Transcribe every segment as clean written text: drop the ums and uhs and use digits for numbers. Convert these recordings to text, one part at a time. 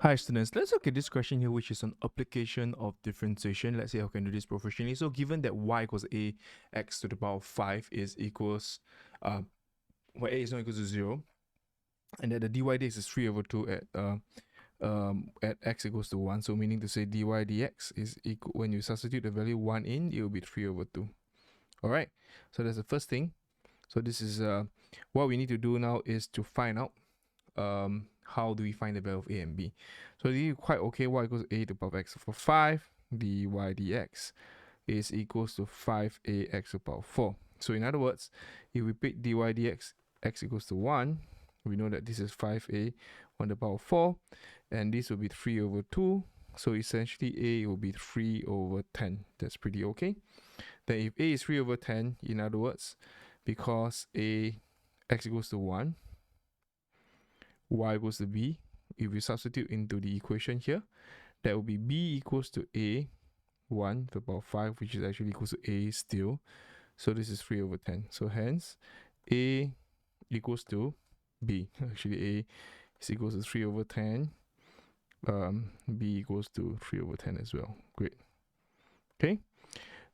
Hi students, let's look at this question here, which is an application of differentiation. Let's see how we can do this professionally. So given that y equals a x to the power of 5 is equals, where a is not equal to 0, and that the dy dx is 3 over 2 at x equals to 1. So meaning to say dy dx is equal, when you substitute the value 1 in, it will be 3 over 2. Alright, so that's the first thing. So this is what we need to do now is to find out how do we find the value of a and b. So this is quite okay. Y equals a to the power of x over 5 dy dx is equals to 5ax to the power of 4. So in other words, if we pick dy dx x equals to 1, we know that this is 5a 1 to the power of 4, and this will be 3 over 2. So essentially a will be 3 over 10. That's pretty okay. Then if a is 3 over 10, in other words, because x equals to 1, y equals to b, if we substitute into the equation here, that will be b equals to a 1 to the power of 5, which is actually equals to a still. So this is 3 over 10. So hence a equals to b. Actually a is equals to 3 over 10. B equals to 3 over 10 as well. Great. Okay,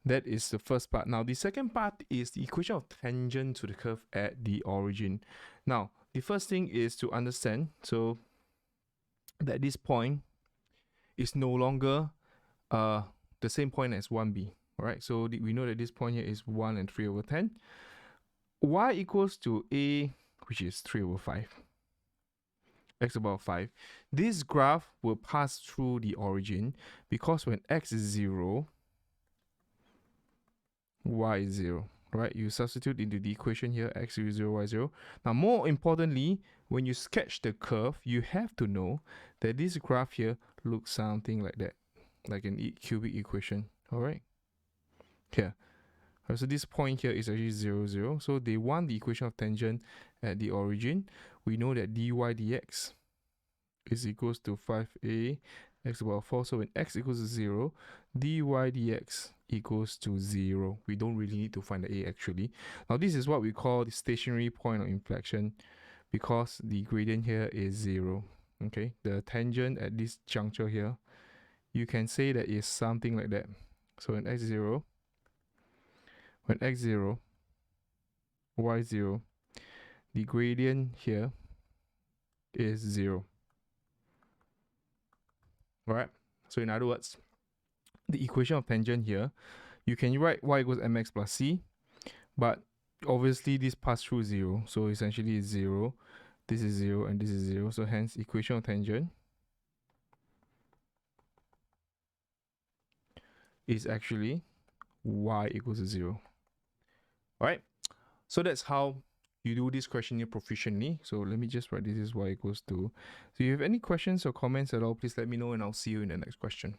that is the first part. Now the second part is the equation of tangent to the curve at the origin. Now the first thing is to understand so that this point is no longer the same point as 1b. Alright, so we know that this point here is 1 and 3 over 10. Y equals to a, which is 3 over 5. X about 5. This graph will pass through the origin because when x is 0, y is 0. Right, you substitute into the equation here, x is 0, y 0. Now, more importantly, when you sketch the curve, you have to know that this graph here looks something like that, like an cubic equation. All right, here. So this point here is actually 0, 0. So they want the equation of tangent at the origin. We know that dy dx is equals to 5a x about 4. So when x equals to 0, dy dx equals to 0. We don't really need to find the a actually. Now this is what we call the stationary point of inflection because the gradient here is 0. Okay, the tangent at this juncture here, you can say that is something like that. So when x0, y0, the gradient here is 0. Alright, so in other words, the equation of tangent here, you can write y equals mx plus c, but obviously this pass through 0, so essentially it's 0, this is 0, and this is 0, so hence equation of tangent is actually y equals to 0. Alright, so that's how you do this question here proficiently. So let me just write this is y equals to. So if you have any questions or comments at all, please let me know and I'll see you in the next question.